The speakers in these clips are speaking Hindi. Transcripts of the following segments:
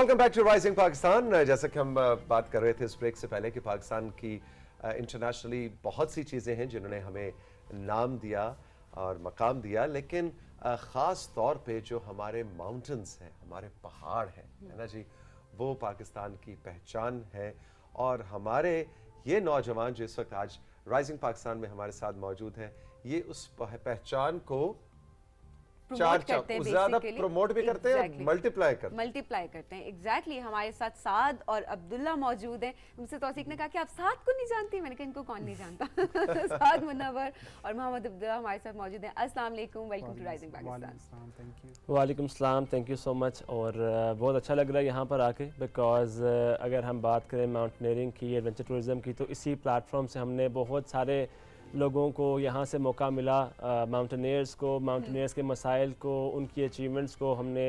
Welcome back to rising Pakistan. जैसा कि हम बात कर रहे थे इस ब्रेक से पहले कि पाकिस्तान की इंटरनेशनली बहुत सी चीज़ें हैं जिन्होंने हमें नाम दिया और मकाम दिया, लेकिन ख़ास तौर पे जो हमारे माउंटेन्स हैं, हमारे पहाड़ हैं, है ना जी, वो पाकिस्तान की पहचान है। और हमारे ये नौजवान जो इस वक्त आज राइजिंग पाकिस्तान में हमारे साथ मौजूद हैं, ये उस पहचान को ज्यादा प्रमोट भी करते हैं, मल्टीप्लाई करते हैं। एग्जैक्टली हमारे साथ साद और अब्दुल्ला मौजूद हैं। मुझसे तौसीक ने कहा कि आप साद को नहीं जानती, मैंने कहा इनको कौन नहीं जानता। साद मुनव्वर और मोहम्मद अब्दुल्ला हमारे साथ मौजूद हैं। अस्सलाम वालेकुम, वेलकम टू राइजिंग पाकिस्तान। वालेकुम सलाम, थैंक यू सो मच। और बहुत अच्छा लग रहा है यहाँ पर आके, बिकॉज अगर हम बात करें माउंटेनियरिंग की, एडवेंचर टूरिज्म की, तो इसी प्लेटफॉर्म से हमने बहुत सारे लोगों को यहाँ से मौका मिला, माउंटेनियर्स को, माउंटेनियर्स के मसाइल को, उनकी अचीवमेंट्स को हमने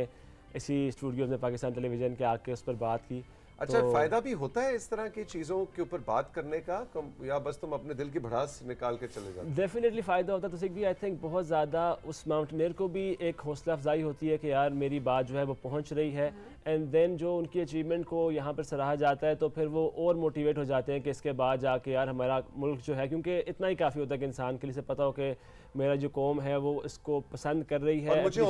इसी स्टूडियोज़ में पाकिस्तान टेलीविज़न के आके उस पर बात की। अच्छा, तो फ़ायदा भी होता है इस तरह की चीज़ों के ऊपर बात करने का, या बस तुम अपने दिल की भड़ास निकाल के चले जाओ? डेफिनेटली फ़ायदा होता है। तो भी आई थिंक बहुत ज़्यादा उस माउंटेनियर को भी एक हौसला अफजाई होती है कि यार मेरी बात जो है वो पहुँच रही है। एंड देन जो उनकी अचीवमेंट को यहाँ पर सराहा जाता है तो फिर वो और मोटिवेट हो जाते हैं कि इसके बाद जाके यार हमारा मुल्क जो है, क्योंकि इतना ही काफ़ी होता है कि इंसान के लिए से पता हो कि मेरा जो कौम है वो इसको पसंद कर रही है, मुझे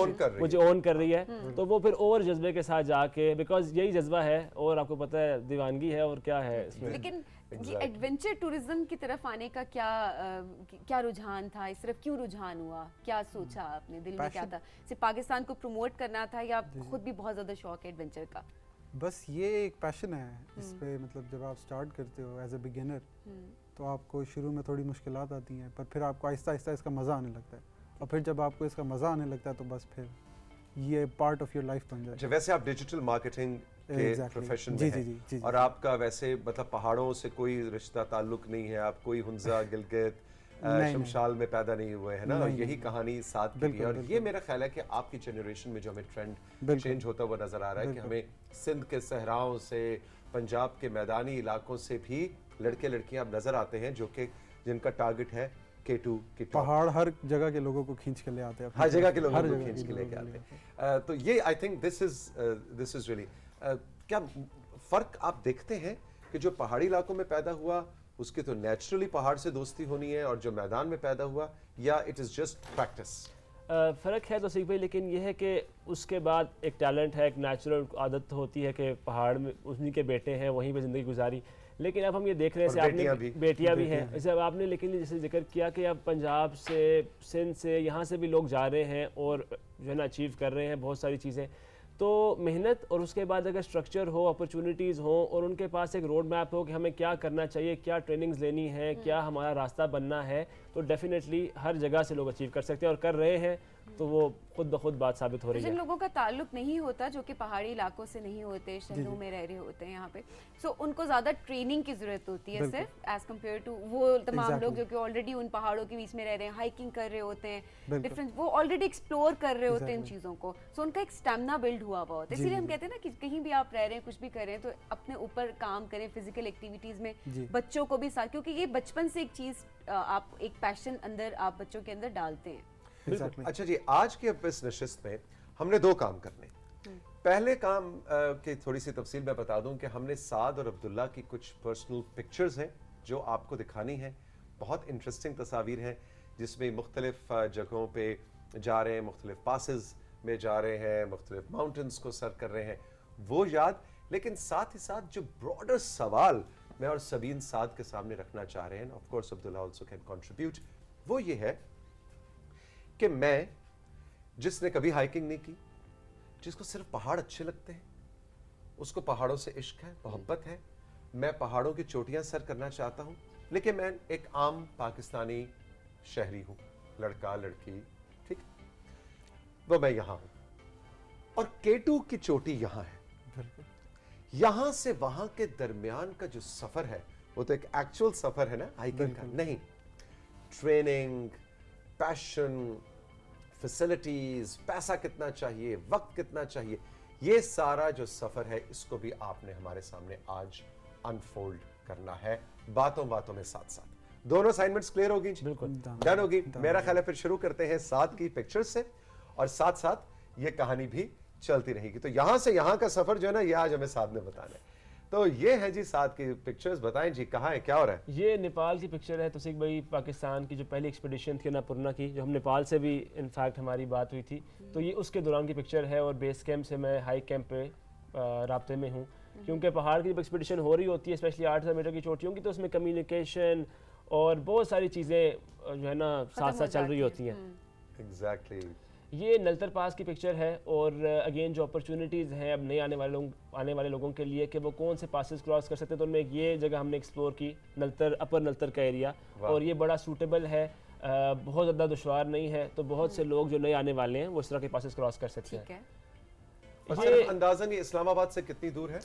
ऑन कर रही है, तो वो फिर और जज्बे के साथ जाके, बिकॉज यही जज्बा है और आपको पता है दीवानगी है और क्या है इसमें। लेकिन ये एडवेंचर टूरिज्म की तरफ आने का क्या रुझान था? इस तरफ क्यों रुझान हुआ? क्या सोचा आपने, दिल में क्या था? सिर्फ पाकिस्तान को प्रमोट करना था या खुद भी बहुत ज्यादा शौक है एडवेंचर का? बस ये एक पैशन है इस पे। मतलब जब आप स्टार्ट करते हो एज ए बिगिनर तो आपको शुरू में थोड़ी मुश्किलात आती हैं, पर फिर आपको आहिस्ता आहिस्ता इसका मज़ा आने लगता है, और फिर जब आपको इसका मज़ा आने लगता है तो बस फिर ये पार्ट ऑफ योर लाइफ बन जाए। वैसे आप डिजिटल मार्केटिंग के प्रोफेशन में हैं, और आपका वैसे मतलब पहाड़ों से कोई रिश्ता ताल्लुक नहीं है, आप कोई हुंजा गिलगित शमशाल में पैदा नहीं हुए, है ना? यही कहानी साथ की है। और ये मेरा ख्याल है कि आपकी जनरेशन में जो हमें ट्रेंड चेंज होता हुआ नजर आ रहा है कि हमें सिंध के सहराओं से, पंजाब के मैदानी इलाकों से भी लड़के लड़कियां अब नजर आते हैं जो कि जिनका टारगेट है K2 की पहाड़ हर जगह के लोगों को खींच के ले आते हैं, हर जगह के लोगों को खींच के लेके आते हैं। तो ये I think this is really, क्या फर्क आप देखते हैं कि जो पहाड़ी इलाकों में पैदा हुआ उसकी तो नेचुरली पहाड़ से दोस्ती होनी है, और जो मैदान में पैदा हुआ, या इट इज जस्ट प्रैक्टिस? फ़र्क है तो सीख भाई, लेकिन यह है कि उसके बाद एक टैलेंट है, एक नेचुरल आदत होती है कि पहाड़ में उन्हीं के बेटे हैं, वहीं पे ज़िंदगी गुजारी। लेकिन अब हम ये देख रहे हैं, आपने बेटियां भी हैं जैसे अब आपने, लेकिन जैसे जिक्र किया कि अब पंजाब से, सिंध से, यहाँ से भी लोग जा रहे हैं और जो है ना अचीव कर रहे हैं बहुत सारी चीज़ें। तो मेहनत और उसके बाद अगर स्ट्रक्चर हो, अपॉर्चुनिटीज़ हो, और उनके पास एक रोड मैप हो कि हमें क्या करना चाहिए, क्या ट्रेनिंग्स लेनी है, क्या हमारा रास्ता बनना है, तो डेफिनेटली हर जगह से लोग अचीव कर सकते हैं और कर रहे हैं। तो वो खुद ब खुद बात साबित हो रही है। जिन लोगों का ताल्लुक नहीं होता, जो कि पहाड़ी इलाकों से नहीं होते, शहरों में रह रहे होते हैं यहाँ पे, सो उनको ज़्यादा ट्रेनिंग की ज़रूरत होती है सिर्फ एज कम्पेयर टू वो तमाम लोग जो कि ऑलरेडी उन पहाड़ों के बीच में रह रहे हैं, हाइकिंग कर रहे होते हैं, डिफरेंट, वो ऑलरेडी एक्सप्लोर कर रहे होते हैं इन चीज़ों को, सो उनका एक स्टेमिना बिल्ड हुआ हुआ होता है। इसीलिए हम कहते हैं ना कि कहीं भी आप रह रहे हैं, कुछ भी कर रहे हैं, तो अपने ऊपर काम करें, फिजिकल एक्टिविटीज़ में बच्चों को भी साथ, क्योंकि ये बचपन से एक चीज़ आप एक पैशन अंदर आप बच्चों के अंदर डालते हैं। अच्छा जी, आज की अब इस नशिस्त में हमने दो काम करने। पहले काम की थोड़ी सी तफसील मैं बता दूं कि हमने साद और अब्दुल्ला की कुछ पर्सनल पिक्चर्स हैं जो आपको दिखानी है। बहुत इंटरेस्टिंग तस्वीर हैं जिसमें मुख्तलिफ जगहों पे जा रहे हैं, मुख्तलिफ पासेस में जा रहे हैं, मुख्तलिफ माउंटेन्स को सर कर रहे हैं, वो याद। लेकिन साथ ही साथ जो ब्रॉडर सवाल मैं और सबीन साद के सामने रखना चाह रहे हैं, of course Abdullah also can contribute, वो ये है कि मैं, जिसने कभी हाइकिंग नहीं की, जिसको सिर्फ पहाड़ अच्छे लगते हैं, उसको पहाड़ों से इश्क है, मोहब्बत है, मैं पहाड़ों की चोटियां सर करना चाहता हूं, लेकिन मैं एक आम पाकिस्तानी शहरी हूं, लड़का लड़की, ठीक, वो मैं यहां हूं, और K2 की चोटी यहां है। यहां से वहां के दरमियान का जो सफर है वो तो एक एक्चुअल सफर है ना हाइकिंग का, नहीं, ट्रेनिंग, पैशन, फैसिलिटीज, पैसा कितना चाहिए, वक्त कितना चाहिए, ये सारा जो सफर है इसको भी आपने हमारे सामने आज अनफोल्ड करना है, बातों बातों में साथ साथ। दोनों असाइनमेंट्स क्लियर होगी? बिल्कुल डन होगी। मेरा ख्याल है फिर शुरू करते हैं साथ की पिक्चर्स से, और साथ साथ ये कहानी भी चलती रहेगी। तो यहाँ से यहाँ का सफर जो है ना, ये आज हमें साथ ने बताना है। तो ये है जी साथ की पिक्चर्स, बताएं जी कहाँ है, क्या हो रहा है? ये नेपाल की पिक्चर है तौसीक भाई, पाकिस्तान की जो पहली एक्सपीडिशन थी अन्नपूर्णा की, जो हम नेपाल से भी इनफैक्ट हमारी बात हुई थी, तो ये उसके दौरान की पिक्चर है। और बेस कैंप से मैं हाई कैंप पे राब्ते में हूँ, क्योंकि पहाड़ की जब एक्सपीडिशन हो रही होती है स्पेशली 8,000 मीटर की चोटियों की, तो उसमें कम्युनिकेशन और बहुत सारी चीज़ें जो है ना साथ साथ चल रही होती हैं। एग्जैक्टली। ये नलतर पास की पिक्चर है। और अगेन जो अपॉर्चुनिटीज़ हैं अब नए आने वाले लोगों के लिए कि वो कौन से पासेस क्रॉस कर सकते हैं, तो उनमें ये जगह हमने एक्सप्लोर की, नलतर, अपर नलतर का एरिया, और ये बड़ा सूटेबल है, बहुत ज़्यादा दुश्वार नहीं है, तो बहुत से लोग जो नए आने वाले हैं वो इस तरह के पासेस क्रॉस कर सकते हैं। ये अंदाज़न ये इस्लामाबाद से कितनी दूर है?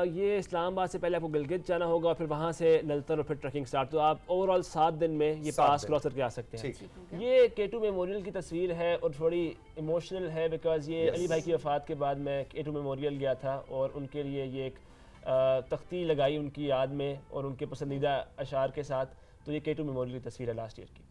ये इस्लामाबाद से पहले आपको गिलगित जाना होगा, फिर वहाँ से नलतर और फिर ट्रैकिंग स्टार्ट, तो आप ओवरऑल 7 दिन में ये पास क्रॉस करके आ सकते हैं। ये K2 मेमोरियल की तस्वीर है और थोड़ी इमोशनल है, बिकॉज ये अली भाई की वफ़ात के बाद मैं K2 मेमोरियल गया था और उनके लिए ये एक तख्ती लगाई उनकी याद में और उनके पसंदीदा अशार के साथ, तो ये K2 मेमोरियल की तस्वीर है लास्ट ईयर की।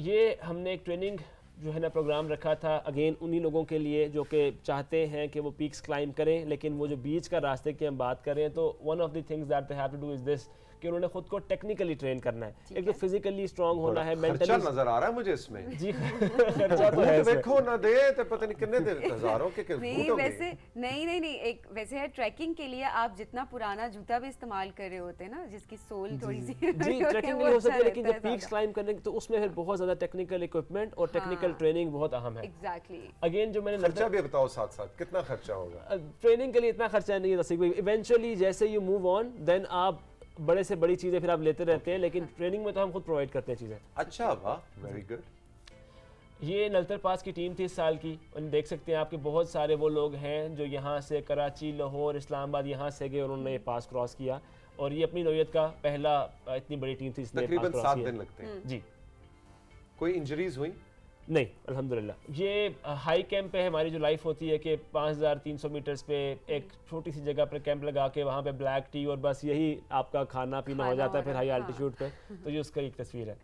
ये हमने एक ट्रेनिंग जो है ना प्रोग्राम रखा था अगेन उन्हीं लोगों के लिए जो कि चाहते हैं कि वो पीक्स क्लाइंब करें, लेकिन वो जो बीच का रास्ते की हम बात करें तो one of the things that they have to do is this कि उन्होंने खुद को टेक्निकली ट्रेन करना है। एक तो फिजिकली स्ट्रांग होना है, मेंटली खर्चा नजर आ रहा है मुझे इसमें। जी खर्चा तो है, देखो ना दे तो पता नहीं कितने दे, हजारों के नहीं वैसे नहीं एक वैसे है ट्रैकिंग के लिए आप जितना पुराना जूता भी इस्तेमाल कर रहे होते हैं ना, जिसकी सोल थोड़ी सी जी ट्रैकिंग के लिए हो सकता है, लेकिन जब पीक्स क्लाइंब करने तो उसमें फिर बहुत ज्यादा टेक्निकल इक्विपमेंट और टेक्निकल ट्रेनिंग बहुत अहम है। एग्जैक्टली। अगेन जो मैंने खर्चा भी बताओ साथ साथ कितना खर्चा होगा? ट्रेनिंग के लिए इतना खर्चा नहीं है, इवेंचुअली जैसे यू मूव ऑन देन आप बड़े से बड़ी चीज़ें फिर आप लेते रहते हैं, लेकिन ट्रेनिंग में तो हम खुद प्रोवाइड करते हैं चीज़ें। अच्छा, वाह, वेरी गुड। ये नलतर पास की टीम थी इस साल की, और देख सकते हैं आपके बहुत सारे वो लोग हैं जो यहाँ से कराची, लाहौर, इस्लामाबाद यहाँ से गए, उन्होंने ये पास क्रॉस किया, और ये अपनी नौयत का पहला इतनी बड़ी टीम थी इसने तकरीबन 7 दिन लगते हैं जी। कोई इंजरीज हुई? नहीं अल्हम्दुलिल्लाह। ये हाई कैंप पे हमारी जो लाइफ होती है कि 5300 मीटर्स पे एक छोटी सी जगह पर कैंप लगा के वहाँ पे ब्लैक टी और बस यही आपका खाना पीना हो जाता है फिर हाई एल्टीट्यूड पे, तो ये उसका एक तस्वीर है।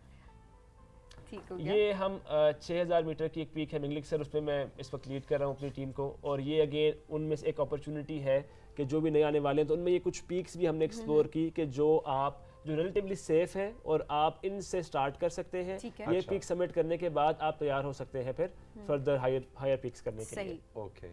ठीक हो गया। ये हम 6000 मीटर की एक पीक है मिंगलिक्सर, उस पर मैं इस वक्त लीड कर रहा हूँ अपनी टीम को, और ये अगेन उनमें से एक अपॉर्चुनिटी है कि जो भी नए आने वाले हैं तो उनमें ये कुछ पीक्स भी हमने एक्सप्लोर की कि जो रिलेटिवली सेफ है और आप इनसे स्टार्ट कर सकते हैं। ये पीक सबमिट करने के बाद आप तैयार हो सकते हैं फिर फर्दर हायर पीक्स करने के लिए। ओके।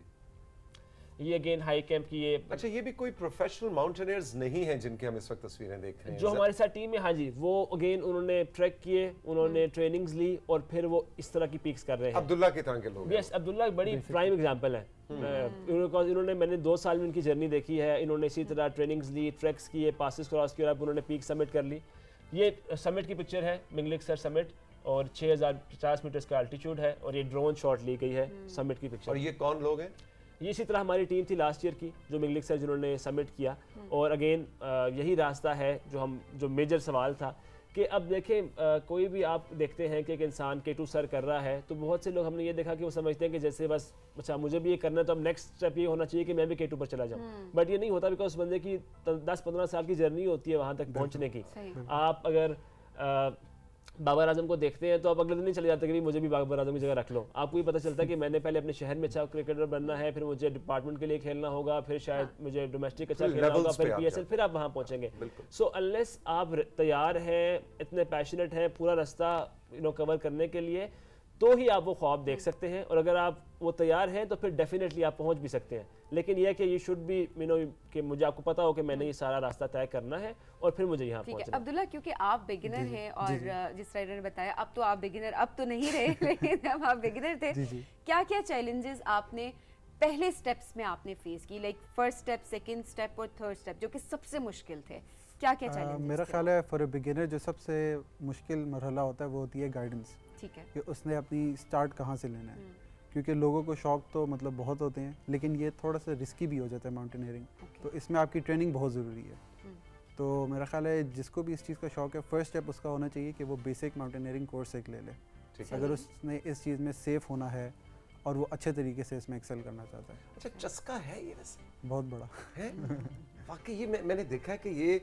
ये अगेन हाई कैंप की ये। अच्छा, ये भी कोई प्रोफेशनल माउंटेनियर्स नहीं है जिनके हम इस वक्त तस्वीरें देख रहे हैं? जो हमारे साथ टीम है, हाँ जी, वो अगेन उन्होंने ट्रैक किए, उन्होंने ट्रेनिंग्स ली और फिर वो इस तरह की पीक्स कर रहे हैं। अब्दुल्ला की तरह के लोग? यस, अब्दुल्ला एक बड़ी प्राइम एग्जांपल है। इन्होंने मैंने 2 साल में इनकी जर्नी देखी है, इन्होंने इसी तरह ट्रेनिंग्स ली, ट्रैक्स किए, पासेस क्रॉस किए, अब उन्होंने पीक सबमिट कर ली। ये समिट की पिक्चर है, मिंगलिक्सर समिट, और 6050 मीटर्स का अल्टीट्यूड है, और ये ड्रोन शॉट ली गई है समिट की पिक्चर। और ये कौन लोग हैं? ये इसी तरह हमारी टीम थी लास्ट ईयर की जो मिंगलिक्सर जिन्होंने सबमिट किया, और अगेन यही रास्ता है जो मेजर सवाल था कि अब देखें कोई भी आप देखते हैं कि एक इंसान K2 सर कर रहा है तो बहुत से लोग हमने ये देखा कि वो समझते हैं कि जैसे बस अच्छा मुझे भी ये करना है तो अब नेक्स्ट स्टेप ये होना चाहिए कि मैं भी K2 पर चला जाऊँ, बट ये नहीं होता, बिकॉज उस बंदे की 10-15 साल की जर्नी होती है वहाँ तक पहुँचने की। आप अगर बाबर आजम को देखते हैं तो आप अगले दिन नहीं चले जाते कि भी मुझे भी बाबर आजम की जगह रख लो। आपको ये पता चलता है कि मैंने पहले अपने शहर में अच्छा क्रिकेटर बनना है, फिर मुझे डिपार्टमेंट के लिए खेलना होगा, फिर शायद मुझे डोमेस्टिक अच्छा खेलना होगा, फिर PSL, फिर आप वहाँ पहुँचेंगे। सो अनलेस आप तैयार हैं, इतने पैशनेट हैं पूरा रास्ता कवर करने के लिए, तो ही आप वो ख्वाब देख सकते हैं, और अगर आप वो तैयार हैं तो फिर डेफिनेटली आप पहुंच भी सकते हैं। लेकिन यह कि ये शुड बी कि मुझे आपको पता हो कि मैंने ये सारा रास्ता तय करना है और फिर मुझे यहाँ पहुंचना है। अब्दुल्ला, क्योंकि आप बिगिनर हैं और जिस राइडर ने बताया अब तो आप बिगिनर अब तो नहीं रहे लेकिन अब आप बिगिनर थे, क्या क्या चैलेंजेस आपने पहले स्टेप्स में आपने फेस की, like first step, second step और थर्ड स्टेप, जो कि सबसे मुश्किल थे? क्या क्या चैलेंजेस? मेरा ख्याल है फॉर अ बिगिनर जो सबसे मुश्किल मरहला होता है वो होती है गाइडेंस। ठीक है, कि उसने अपनी स्टार्ट कहाँ से लेना है, क्योंकि लोगों को शौक तो मतलब बहुत होते हैं, लेकिन ये थोड़ा सा रिस्की भी हो जाता है माउंटेनियरिंग, तो इसमें आपकी ट्रेनिंग बहुत ज़रूरी है। तो मेरा ख्याल है जिसको भी इस चीज़ का शौक है, फर्स्ट स्टेप उसका होना चाहिए कि वो बेसिक माउंटेनियरिंग कोर्स एक ले ले। अगर उसने इस चीज़ में सेफ होना है और वो अच्छे तरीके से इसमें एक्सेल करना चाहता है। अच्छा, चस्का है ये वैसे बहुत बड़ा है वाकई। ये मैंने देखा है कि ये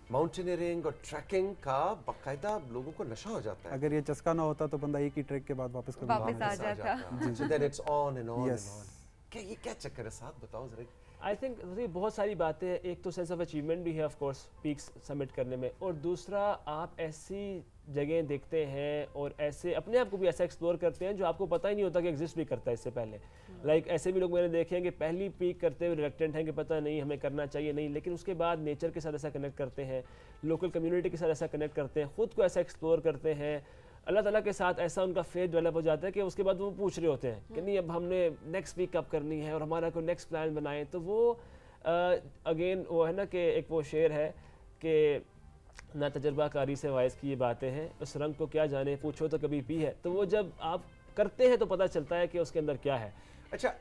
माउंटेनियरिंग और ट्रैकिंग का बाकायदा लोगों को नशा हो जाता है। अगर ये चस्का ना होता तो बंदा एक ही ट्रैक के बाद वापस कभी वापस आ जाता। So then it's on and on Yes. and on. क्या ये क्या चक्कर है, साथ बताओ जरा। आई थिंक बहुत सारी बातें हैं। एक तो सेंस ऑफ अचीवमेंट भी है ऑफ कोर्स पीक्स सबमिट करने में, और दूसरा आप ऐसी जगह देखते हैं और ऐसे अपने आप को भी ऐसा एक्सप्लोर करते हैं जो आपको पता ही नहीं होता कि एग्जिस्ट भी करता है इससे पहले। लाइक ऐसे भी लोग मैंने देखे हैं कि पहली पीक करते हुए रिलेक्टेंट हैं कि पता नहीं हमें करना चाहिए नहीं, लेकिन उसके बाद नेचर के साथ ऐसा कनेक्ट करते हैं, लोकल कम्युनिटी के साथ ऐसा कनेक्ट करते हैं, ख़ुद को ऐसा एक्सप्लोर करते हैं, अल्लाह ताला के साथ ऐसा उनका फेथ डेवलप हो जाता है कि उसके बाद वो पूछ रहे होते हैं कि नहीं अब हमने नेक्स्ट वीक कब करनी है और हमारा कोई नेक्स्ट प्लान बनाए। तो वो अगेन वो है ना कि एक वो शेर है कि ना तजर्बाकारी से वाइस की ये बातें हैं, उस रंग को क्या जाने पूछो तो कभी पी है। तो वो जब आप करते हैं तो पता चलता है कि उसके अंदर क्या है। अच्छा,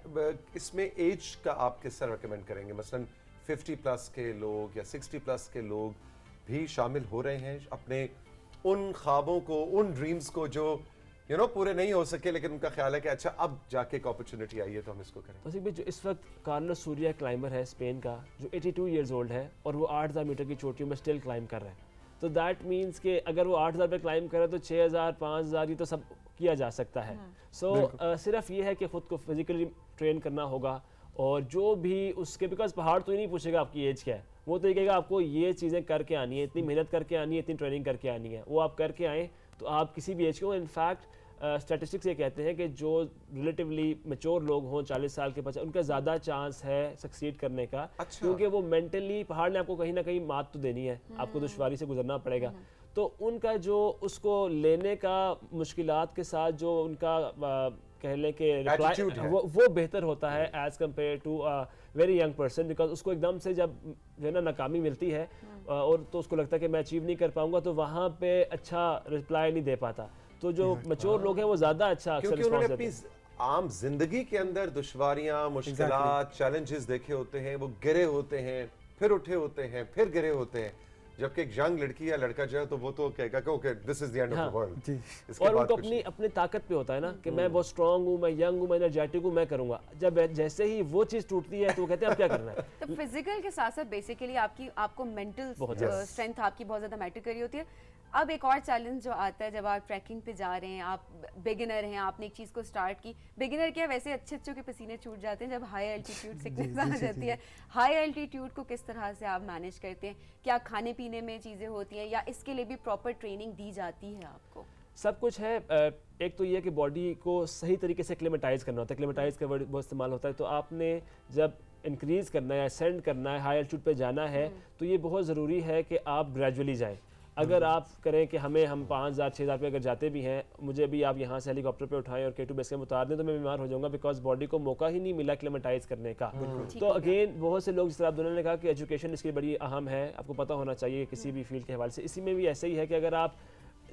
इसमें एज का आप किस तरह रिकमेंड करेंगे? मसलन 50 प्लस के लोग या 60 प्लस के लोग भी शामिल हो रहे हैं अपने उन ख्वाबों को, उन ड्रीम्स को जो पूरे नहीं हो सके, लेकिन उनका ख्याल है कि अच्छा अब जाके एक अपॉर्चुनिटी आई है तो हम इसको करें। वैसे भी जो इस वक्त कार्लोस सूरिया क्लाइंबर है स्पेन का, जो 82 ईयर्स ओल्ड है और वो 8000 मीटर की चोटियों में स्टिल क्लाइंब कर रहा है। तो दैट मीन्स कि अगर वो 8000 पे क्लाइंब करे तो 6000 5000 ये तो सब किया जा सकता है। सिर्फ ये है कि ख़ुद को फिजिकली ट्रेन करना होगा, और जो भी उसके, बिकॉज पहाड़ तो ही नहीं पूछेगा आपकी एज क्या है, वो तो ये कहेगा आपको ये चीज़ें करके आनी है, इतनी मेहनत करके आनी है, इतनी ट्रेनिंग करके आनी है। वो आप करके आएँ तो आप किसी भी एज को, इनफैक्ट स्टैटिस्टिक्स ये कहते हैं कि जो रिलेटिवली मैच्योर लोग हों 40 साल के बच्चे, उनका ज़्यादा चांस है सक्सीड करने का। अच्छा। क्योंकि वो मेंटली, पहाड़ ने आपको कहीं ना कहीं मात तो देनी है, आपको दुश्वारी से गुजरना पड़ेगा। तो उनका जो उसको लेने का मुश्किलात के साथ जो उनका कह लें कि Attitude है। वो बेहतर होता है as compared to very young person, because उसको एकदम से जब जो है ना नाकामी मिलती है और तो उसको लगता है कि मैं अचीव नहीं कर पाऊंगा, तो वहाँ पे अच्छा रिप्लाई नहीं दे पाता। तो जो मैच्योर लोग हैं वो ज़्यादा अच्छा अक्सर क्योंकि उन्होंने रिस्पॉन्स अपनी देते हैं। आम जिंदगी के अंदर दुश्वारियां, मुश्किलात, चैलेंजेस देखे होते हैं, वो गिरे होते हैं, फिर उठे होते हैं, फिर गिरे होते हैं। जबकि एक यंग लड़की या लड़का जो है तो वो तो कहेगा कि okay this is the end of the world. जी। और उनको अपनी ताकत पे होता है ना कि मैं बहुत स्ट्रांग हूँ, मैं यंग हूँ, मैं एनर्जेटिक हूँ, मैं करूँगा। जब जैसे ही वो चीज़ टूटती है तो वो कहते हैं अब क्या करना है। तो फिजिकल के साथ साथ बेसिकली आपको मेंटल स्ट्रेंथ आपकी बहुत ज़्यादा मैटर कर रही होती है। अब एक और चैलेंज जो आता है जब आप ट्रैकिंग पे जा रहे हैं, आप बिगिनर हैं, आपने एक चीज़ को स्टार्ट की, बिगिनर क्या वैसे अच्छे के पसीने छूट जाते हैं जब हाई एल्टीट्यूड सिकनेस आ जाती है। हाई एल्टीट्यूड को किस तरह से आप मैनेज करते हैं? क्या खाने पीने में चीज़ें होती हैं या इसके लिए भी प्रॉपर ट्रेनिंग दी जाती है आपको? सब कुछ है। एक तो ये कि बॉडी को सही तरीके से एक्लेमेटाइज करना होता है, एक्लेमेटाइज का वर्ड बहुत इस्तेमाल होता है। तो आपने जब इंक्रीज़ करना है, असेंड करना है, हाई एल्टीट्यूड पे जाना है, तो ये बहुत ज़रूरी है कि आप ग्रेजुअली जाएँ। अगर आप करें कि हम 5000 6000 पे अगर जाते भी हैं, मुझे भी आप यहाँ से हेलीकॉप्टर पे उठाएं और K2 बेस कैंप उतार दें तो मैं बीमार हो जाऊंगा, बिकॉज बॉडी को मौका ही नहीं मिला एक्लेमेटाइज करने का। तो अगेन बहुत से लोग, जिस तरह अब्दुल्ला ने कहा कि एजुकेशन इसकी बड़ी अहम है, आपको पता होना चाहिए किसी भी फील्ड के हवाले से। इसी में भी ऐसे ही है कि अगर आप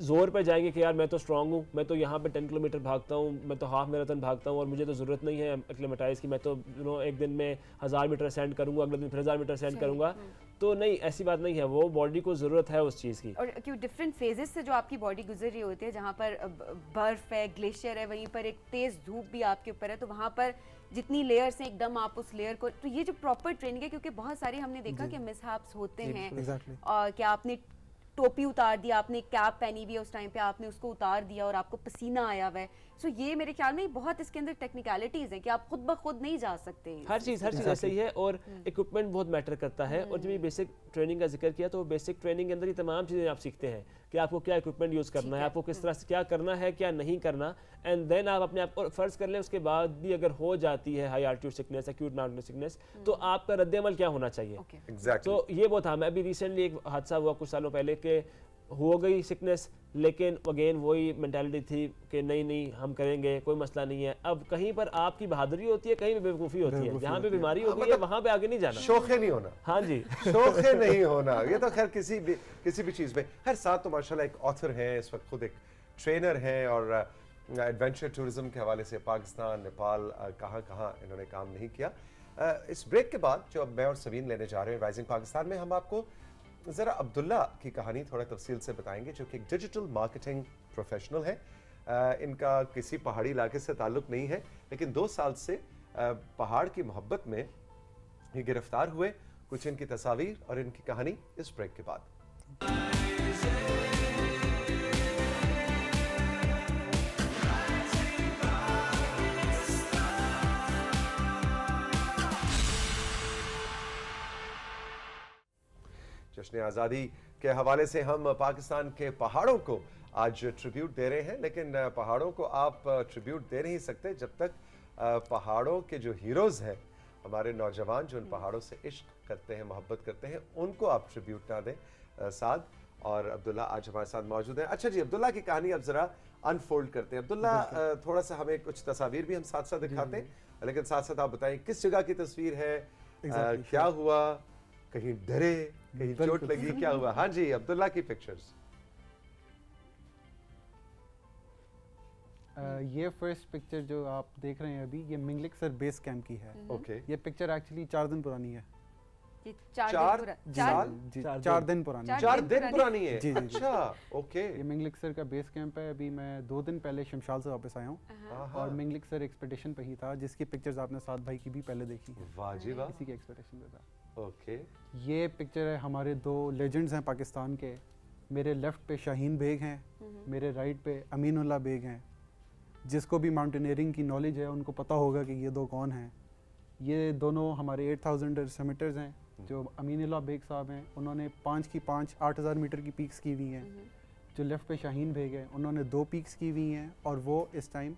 जोर पे जाएंगे कि यार मैं तो स्ट्रांग हूँ, मैं तो यहाँ पे 10 किलोमीटर भागता हूँ, मैं तो हाफ मैराथन भागता हूँ और मुझे तो ज़रूरत नहीं है एक्लेमेटाइज की, मैं तो एक दिन में 1000 मीटर असेंड करूँगा, अगले दिन फिर 1000 मीटर असेंड करूँगा। तो नहीं, ऐसी बात नहीं है, वो बॉडी को ज़रूरत है उस चीज़ की। और क्यों डिफरेंट फेजेस से जो आपकी बॉडी गुजर रही होती है, जहाँ पर बर्फ़ है, ग्लेशियर है, वहीं पर एक तेज़ धूप भी आपके ऊपर है, तो वहाँ पर जितनी लेयर्स हैं एकदम आप उस लेयर को, तो ये जो प्रॉपर ट्रेनिंग है, क्योंकि बहुत सारे हमने देखा कि मिसहैप्स होते हैं। और क्या आपने टोपी उतार दिया, आपने कैप पहनी हुई है उस टाइम पे, आपने उसको उतार दिया और आपको पसीना आया हुआ है। सो ये मेरे ख्याल में बहुत इसके अंदर टेक्निकलिटीज़ हैं कि आप खुद ब खुद नहीं जा सकते। हर चीज़ ऐसे ही है, और इक्विपमेंट बहुत मैटर करता है। और जब ये बेसिक ट्रेनिंग का जिक्र किया, तो बेसिक ट्रेनिंग के अंदर ये तमाम चीज़ें आप सीखते हैं कि आपको क्या इक्विपमेंट यूज़ करना है, आपको किस तरह से क्या करना है, क्या नहीं करना। एंड देन आप अपने आप को फ़र्ज़ कर लें, उसके बाद भी अगर हो जाती है high altitude sickness, acute mountain sickness, तो आपका रद्द-ए-अमल क्या होना चाहिए। तो ये वो था। मैं अभी रिसेंटली एक हादसा हुआ कुछ सालों पहले कि हो गई सिकनेस, लेकिन अगेन वही मेंटालिटी थी कि नहीं हम करेंगे, कोई मसला नहीं है। अब कहीं पर आपकी बहादुरी होती है, कहीं पे बेवकूफ़ी होती है। जहाँ पे बीमारी हो गई है वहाँ पे आगे नहीं जाना, शोखे नहीं होना। हाँ जी, शोखे नहीं होना, ये तो खैर किसी भी चीज़ में। खैर साथ तो माशाल्लाह एक ऑथर हैं, इस वक्त खुद एक ट्रेनर हैं, और एडवेंचर टूरिज्म के हवाले से पाकिस्तान, नेपाल, कहाँ इन्होंने काम नहीं किया। इस ब्रेक के बाद जो अब मैं और सवीन लेने जा रहे हैं राइजिंग पाकिस्तान में, हम आपको ज़रा अब्दुल्ला की कहानी थोड़ा तफसील से बताएंगे, जो कि एक डिजिटल मार्केटिंग प्रोफेशनल है। इनका किसी पहाड़ी इलाके से ताल्लुक़ नहीं है, लेकिन 2 साल से पहाड़ की मोहब्बत में ये गिरफ्तार हुए। कुछ इनकी तस्वीर और इनकी कहानी इस ब्रेक के बाद। जश्न आज़ादी के हवाले से हम पाकिस्तान के पहाड़ों को आज ट्रिब्यूट दे रहे हैं, लेकिन पहाड़ों को आप ट्रिब्यूट दे नहीं सकते जब तक पहाड़ों के जो हीरोज़ हैं, हमारे नौजवान जो उन पहाड़ों से इश्क करते हैं, मोहब्बत करते हैं, उनको आप ट्रिब्यूट ना दें। साद और अब्दुल्ला आज हमारे साथ मौजूद हैं। अच्छा जी, अब्दुल्ला की कहानी अब ज़रा अनफोल्ड करते हैं। अब्दुल्ला, थोड़ा सा हमें कुछ तस्वीर भी हम साथ साथ दिखाते हैं, लेकिन साथ साथ आप बताएं किस जगह की तस्वीर है, क्या हुआ, कहीं डरे, कहीं चोट लगी, क्या हुआ? हाँ जी, अब्दुल्ला की पिक्चर्स। ये फर्स्ट पिक्चर जो आप देख रहे हैं अभी, ये मिंगलिक सर बेस कैंप की है। ओके, ये पिक्चर एक्चुअली 4 दिन पुरानी है। ये चार जी, 4 दिन पुरानी है। 4 दिन पुरानी है। जी, जी, जी। अच्छा, ओके। ये मिंगलिक सर का बेस कैंप है। अभी मैं 2 दिन पहले शमशाल से वापस आया हूँ और मिंगलिक सर एक्सपेडिशन पे ही था, जिसकी पिक्चर्स आपने साद भाई की भी पहले देखी है। वाह जी वाह। इसी के एक्सपेडिशन पे था। ओके, ये पिक्चर है, हमारे 2 लेजेंड्स हैं पाकिस्तान के। मेरे लेफ्ट पे शाहीन बेग हैं, मेरे राइट पे अमीनुल्लाह बेग हैं। जिसको भी माउंटेनियरिंग की नॉलेज है उनको पता होगा कि ये 2 कौन हैं। ये दोनों हमारे 8000 समिटर्स हैं। जो अमीनुल्लाह बेग साहब हैं, उन्होंने 5 की 5 8000 मीटर की पीक्स की हुई हैं। जो लेफ्ट पे शाहीन बेग है, उन्होंने 2 पीक्स की हुई हैं और वो इस टाइम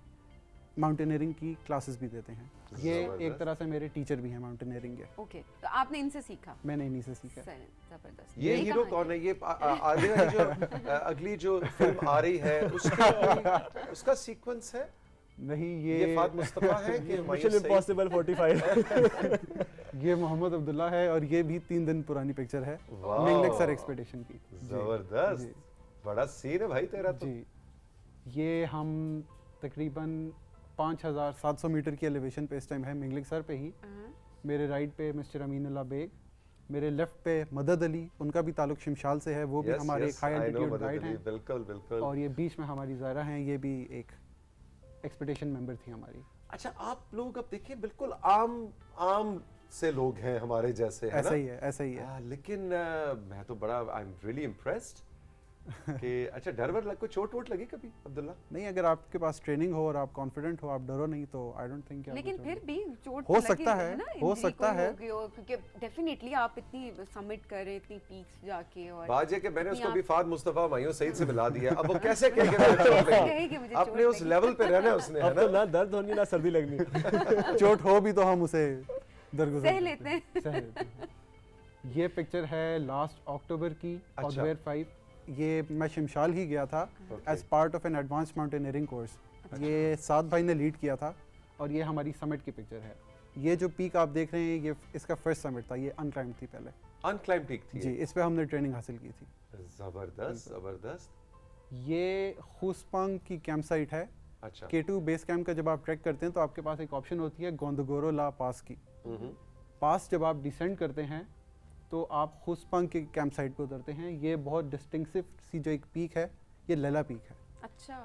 माउंटेनियरिंग की क्लासेस भी देते हैं। ये एक तरह से मेरे टीचर भी हैं माउंटेनियरिंग के। ओके, तो आपने इनसे सीखा? मैंने इन्हीं से सीखा। जबरदस्त। ये हीरो कौन है? ये आगे वाली जो अगली जो फिल्म आ रही है उसका सीक्वेंस है? नहीं, ये फात मुस्तफा है कि मिशन इम्पॉसिबल 45? ये मोहम्मद अब्दुल्ला है और ये भी 3 दिन पुरानी पिक्चर है वाह। मिंगलिक सर एक्सपेडिशन की। जबरदस्त, बड़ा सीन है भाई तेरा तो। जी, ये हम तकरीबन 5700 मीटर की एलिवेशन पे इस टाइम है, मिंगलिक सर पे ही। मेरे राइट पे मिस्टर अमीनुल्लाह बेग, मेरे लेफ्ट पे मदद अली, उनका भी ताल्लुक शमशाल से है, वो भी हमारे एक हाई एल्टीट्यूड गाइड हैं। बिल्कुल बिल्कुल। और ये बीच में हमारी ज़ारा हैं, ये भी एक एक्सपेडिशन मेंबर थी हमारी। अच्छा, आप लोग अब देखिए बिल्कुल आम से लोग हैं हमारे जैसे, है ऐसा ना? ही है, ऐसा ही है। लेकिन मैं तो बड़ा आई एम रियली इम्प्रेस्ड कि अच्छा, डर वर लग, कोई चोट वोट लगी कभी अब्दुल्ला? नहीं, अगर आपके पास ट्रेनिंग हो और आप कॉन्फिडेंट हो, आप डरो नहीं, तो आई डोंट थिंक। लेकिन फिर भी चोट हो तो सकता लगेगी, है, ना? हो इंजरी सकता कोई है। होगी हो, क्योंकि डेफिनेटली आप इतनी सबमिट कर रहे हैं, इतनी पीक्स जाके, और बात ये कि मैंने इतनी उसको आप- भी फाद मुस्तफा मायूं सईद से मिला दिया। अब वो कैसे कहेगा मुझे चोट कहे लगी? कि मुझे अपने चोट उस लगी। लेवल पे रहना है उसने, है अब तो ना? ना दर्द होनी ना सर्दी लगनी। चोट हो भी तो हम उसे दरगुजर सह लेते हैं। सह लेते हैं। ये पिक्चर है लास्ट अक्टूबर की, अच्छा। ऑगवेयर 5। ये मैं शमशाल ही गया था as part of an advance mountaineering course. ये साद भाई ने लीड किया था और ये हमारी समिट की पिक्चर है। ये जो पीक आप देख रहे हैं, ये इसका फर्स्ट समिट था, ये अनक्लाइम्ड थी पहले। अनक्लाइम्ड पीक थी जी, इस पे हमने ट्रेनिंग हासिल की थी। जबरदस्त जबरदस्त। ये खूसपांग की कैंप साइट है। अच्छा, K2 बेस कैंप का जब आप ट्रैक करते हैं तो आपके पास एक ऑप्शन होती है गोंदगोरो ला पास की। पास जब आप डिसेंड करते हैं तो आप खुसपांग के कैंप साइट पे उतरते हैं। ये बहुत डिस्टिंक्टिव सी जो एक पीक है, ये लैला पीक है। अच्छा,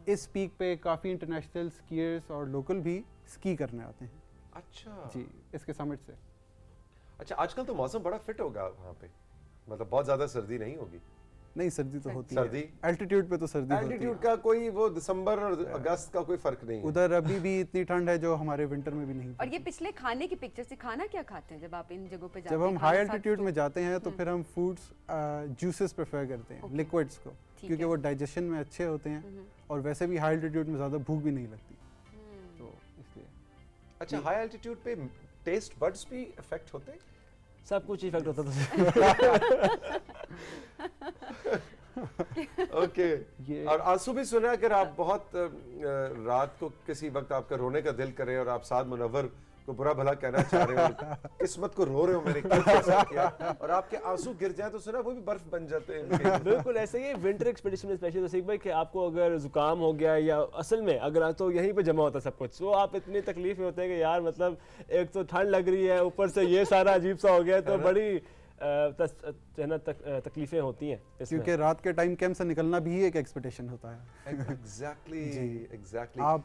इस पीक पे काफ़ी इंटरनेशनल स्कीयर्स और लोकल भी स्की करने आते हैं। अच्छा जी, इसके समिट से। अच्छा, आजकल तो मौसम बड़ा फिट होगा वहाँ पे, मतलब बहुत ज्यादा सर्दी नहीं होगी? नहीं, सर्दी तो होती सर्दी? है। एल्टीट्यूड पे तो सर्दी होती एल्टीट्यूड है। का कोई वो दिसंबर और अगस्त का कोई फर्क नहीं है। उधर अभी भी इतनी ठंड है जो हमारे विंटर में भी नहीं। और ये पिछले खाने की पिक्चर से, खाना क्या खाते हैं जब आप इन जगहों पे जाते जब हैं? हम खाना हाई साथ एल्टीट्यूड तो- में जाते हैं तो फिर हम फूड्स जूसेस प्रेफर करते हैं, लिक्विड्स को, क्योंकि है। वो डाइजेशन में अच्छे होते हैं और वैसे भी हाई एल्टीट्यूड में ज़्यादा भूख भी नहीं लगती, तो इसलिए। अच्छा, हाई एल्टीट्यूड पे टेस्ट बड्स भी इफेक्ट होते हैं? सब कुछ इफेक्ट होता था। ओके। ये- और आंसू भी सुना, अगर आप बहुत रात को किसी वक्त आपका रोने का दिल करे और आप साद मुनव्वर को बुरा भला कहना चाह रहे हो, किस्मत को रो रहे हो, मैंने क्यों ऐसा किया, और आपके आंसू गिर जाए तो सुना वो भी बर्फ बन जाते हैं। बिल्कुल ऐसे ही विंटर एक्सपेडिशन में स्पेशली सिख भाई कि आपको अगर जुकाम हो गया या असल में अगर तो यहीं पे जमा होता है सब कुछ, तो आप इतनी तकलीफ में होते हैं कि यार मतलब एक तो ठंड लग रही है, ऊपर से ये सारा अजीब सा हो गया, तो बड़ी तकलीफें होती हैं इसमें। क्योंकि रात के टाइम कैंप से निकलना भी एक एक्सपेक्टेशन होता है। एग्जैक्टली जी। एग्जैक्टली। आप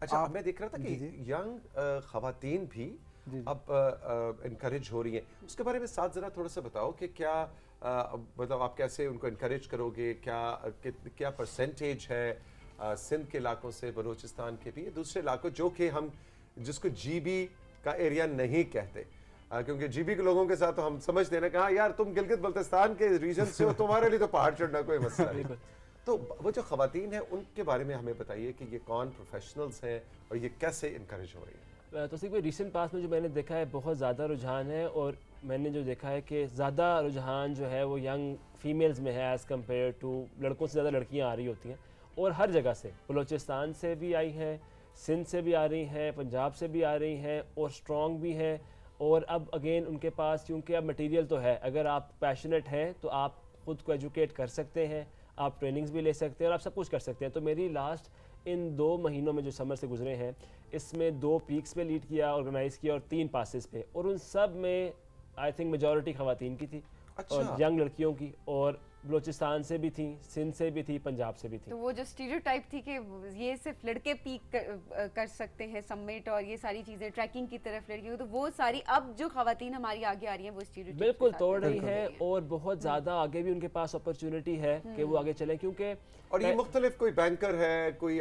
अच्छा, मैं देख रहा था कि जी, जी। यंग खवातीन भी अब इनकरेज हो रही हैं, उसके बारे में साथ ज़रा थोड़ा सा बताओ कि क्या मतलब आप कैसे उनको इनकरेज करोगे, क्या परसेंटेज है सिंध के इलाकों से, बलूचिस्तान के भी, दूसरे इलाकों जो कि हम जिसको जीबी का एरिया नहीं कहते, क्योंकि जीबी के लोगों के साथ तो हम समझते हैं ना कि हाँ यार तुम गिलगित बल्तिस्तान के रीजन से हो, तुम्हारे लिए तो पहाड़ चढ़ना कोई मसला नहीं। तो वो जो खवातीन हैं उनके बारे में हमें बताइए कि ये कौन प्रोफेशनल्स हैं और ये कैसे इनकरेज हो रही है। तो भाई रिसेंट पास में जो मैंने देखा है बहुत ज़्यादा रुझान है, और मैंने जो देखा है कि ज़्यादा रुझान जो है वो यंग फीमेल्स में है एज़ कम्पेयर टू लड़कों से ज़्यादा लड़कियाँ आ रही होती हैं, और हर जगह से, बलूचिस्तान से भी आई हैं, सिंध से भी आ रही हैं, पंजाब से भी आ रही हैं, और स्ट्रॉन्ग भी हैं। और अब अगेन उनके पास क्योंकि अब मटेरियल तो है, अगर आप पैशनेट हैं तो आप ख़ुद को एजुकेट कर सकते हैं, आप ट्रेनिंग्स भी ले सकते हैं और आप सब कुछ कर सकते हैं। तो मेरी लास्ट इन 2 महीनों में जो समर से गुजरे हैं, इसमें 2 पीक्स पे लीड किया, ऑर्गेनाइज़ किया, और 3 पासेस पे, और उन सब में आई थिंक मेजॉरिटी ख़वातीन की थी। अच्छा। और यंग लड़कियों की, और बलूचिस्तान से भी थी, सिंध से भी थी, पंजाब से भी थी। तो वो जो स्टीरियोटाइप थी कि ये सिर्फ लड़के पीक कर सकते हैं समिट और ये सारी चीजें ट्रैकिंग की तरफ लड़कियों, तो वो सारी अब जो खवातीन हमारी आगे आ रही हैं वो स्टीरियोटाइप बिल्कुल तोड़ रही है, और बहुत ज़्यादा आगे भी उनके पास अपॉर्चुनिटी है कि वो आगे चलें, क्योंकि और ये मुख्तलिफ, कोई बैंकर है, कोई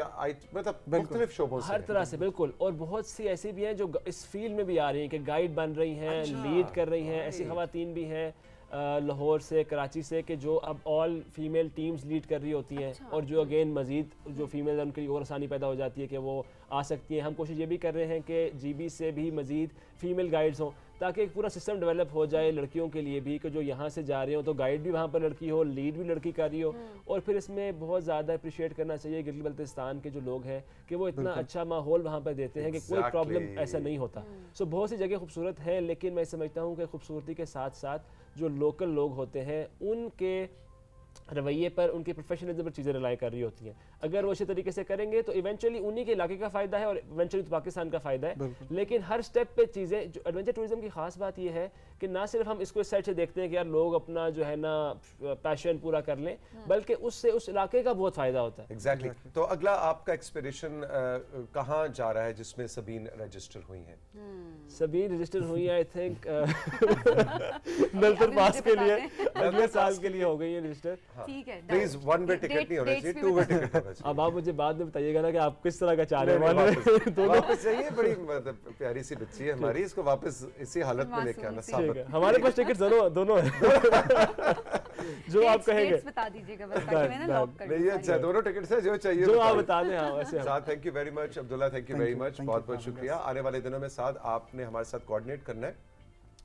मतलब मुख्तलिफ शोबों से, हर तरह से, बिल्कुल। और बहुत सी ऐसी भी हैं जो इस फील्ड में भी आ रही हैं कि गाइड बन रही हैं, लीड कर रही हैं। ऐसी खवातीन भी हैं लाहौर से, कराची से, कि जो अब ऑल फीमेल टीम्स लीड कर रही होती हैं। और जो अगेन मज़ीद जो फीमेल है उनकी और आसानी पैदा हो जाती है कि वो आ सकती हैं। हम कोशिश ये भी कर रहे हैं कि जीबी से भी मज़ीद फीमेल गाइड्स हों, ताकि एक पूरा सिस्टम डेवलप हो जाए लड़कियों के लिए भी, कि जो यहाँ से जा रहे हो तो गाइड भी वहाँ पर लड़की हो, लीड भी lड़की कर रही हो। और फिर इसमें बहुत ज़्यादा अप्रिशिएट करना चाहिए गिलगित बल्तिस्तान के जो लोग हैं कि वो इतना अच्छा माहौल वहाँ पर देते हैं कि कोई प्रॉब्लम ऐसा नहीं होता। सो बहुत सी जगह खूबसूरत है, लेकिन मैं समझता हूँ कि खूबसूरती के साथ साथ जो लोकल लोग होते हैं उनके रवैये पर, उनके प्रोफेशनलिज्म पर चीज़ें रिलाई कर रही होती हैं। अगर वो अच्छे तरीके से करेंगे तो इवेंचुअली उन्हीं के इलाके का फ़ायदा है, और इवेंचुअली तो पाकिस्तान का फ़ायदा है। लेकिन हर स्टेप पे चीज़ें, जो एडवेंचर टूरिज्म की ख़ास बात ये है कि ना सिर्फ हम इसको इस साइड से देखते हैं कि यार लोग अपना जो है ना पैशन पूरा कर लें, बल्कि उससे उस इलाके का बहुत फ़ायदा होता है। एग्जैक्टली। तो अगला आपका एक्सपीडिशन कहाँ जा रहा है जिसमें सबीन रजिस्टर हुई हैं? सबीन रजिस्टर हुई आई थिंक नलतर पास के लिए, अगले साल के लिए हो गई है रजिस्टर। ठीक है, प्लीज 1 वे टिकट नहीं होना चाहिए, 2 वे टिकट होना चाहिए। अब आप मुझे बाद में बताइएगा ना कि आप किस तरह का चाह रहे हैं। वापस चाहिए, बड़ी मतलब प्यारी सी बच्ची है हमारी, इसको वापस इसी हालत में लेके आना। साबित हमारे पास टिकट दोनों है जो आप कहेंगे बता दीजिएगा बस, ताकि मैं ना लॉक कर दूं। नहीं, अच्छा, दोनों टिकट से जो चाहिए जो आप बता दें। हाँ, वैसे साथ। Thank you very much Abdullah, thank you very much, बहुत बहुत शुक्रिया। आने वाले दिनों में साथ आपने हमारे साथ कोऑर्डिनेट करना है,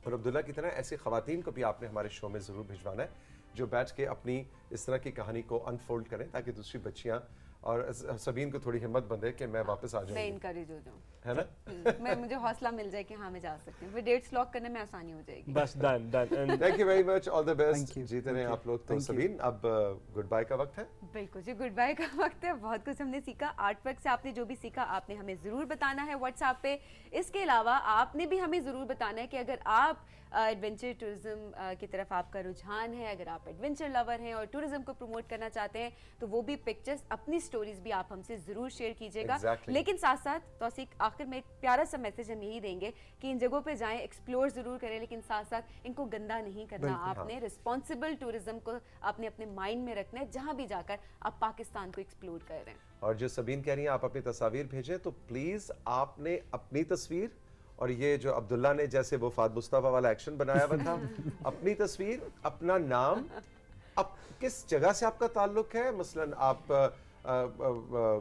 और अब्दुल्ला की तरह ऐसी खवातीन को भी आपने हमारे शो में ज़रूर भिजवाना है जो बैठ के अपनी इस तरह की कहानी को अनफोल्ड करें, ताकि दूसरी बच्चियाँ और सबीन को थोड़ी हिम्मत बंधे कि मैं वापस आ मैं जाऊँ, इनकरेज हो जाऊँ, है ना? मैं मुझे हौसला मिल जाए कि हाँ मैं जा सकती हूँ, फिर डेट्स लॉक करने में आसानी हो जाएगी। बस done. Thank you very much, all the best, जीते रहें आप लोग। तो सबीन, अब गुड बाय का वक्त है। बिल्कुल जी, गुड बाय का वक्त है। बहुत कुछ हमने सीखा, आर्ट वर्क से आपने जो भी सीखा आपने हमें ज़रूर बताना है व्हाट्सएप पे। इसके अलावा आपने भी हमें ज़रूर बताना है कि अगर आप एडवेंचर टूरिज्म की तरफ आपका रुझान है, अगर आप एडवेंचर लवर हैं और टूरिज्म को प्रमोट करना चाहते हैं, तो वो भी पिक्चर्स, अपनी स्टोरीज भी आप हमसे ज़रूर शेयर कीजिएगा। Exactly. लेकिन साथ साथ तौसीक, आखिर में एक प्यारा सा मैसेज हम यही देंगे कि इन जगहों पे जाएं, एक्सप्लोर ज़रूर करें, लेकिन साथ साथ इनको गंदा नहीं करना। आपने रिस्पॉन्सिबल टूरिज्म को आपने अपने माइंड में रखना है जहाँ भी जाकर आप पाकिस्तान को एक्सप्लोर कर रहे हैं। और जो सबीन कह रही हैं आप अपनी तस्वीर भेजें, तो प्लीज़ आपने अपनी तस्वीर, और ये जो अब्दुल्ला ने जैसे वो फाद मुस्तफ़ा वाला एक्शन बनाया हुआ था, अपनी तस्वीर, अपना नाम, अब किस जगह से आपका ताल्लुक है, मसलन आप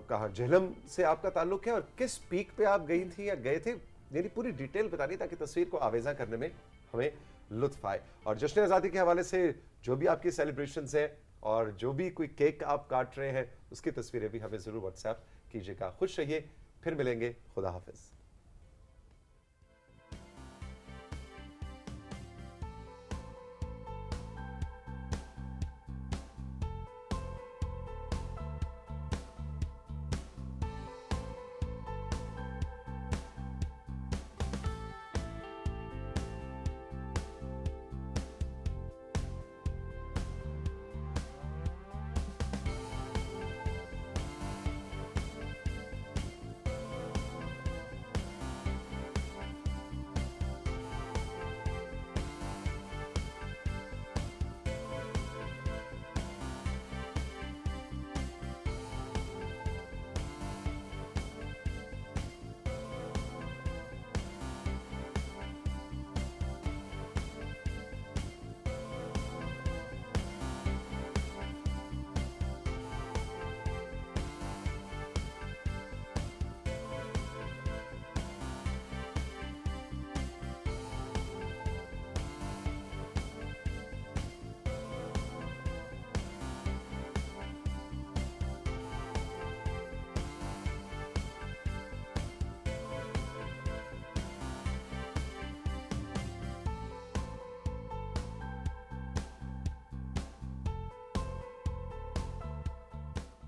कहाँ झेलम से आपका ताल्लुक है, और किस पीक पे आप गई थी या गए थे, यानी पूरी डिटेल बतानी, ताकि तस्वीर को आवेजा करने में हमें लुत्फ आए। और जश्न आज़ादी के हवाले से जो भी आपकी सेलिब्रेशंस हैं और जो भी कोई केक आप काट रहे हैं, उसकी तस्वीरें भी हमें ज़रूर व्हाट्सएप कीजिएगा। खुश रहिए, फिर मिलेंगे, खुदा हाफिज़।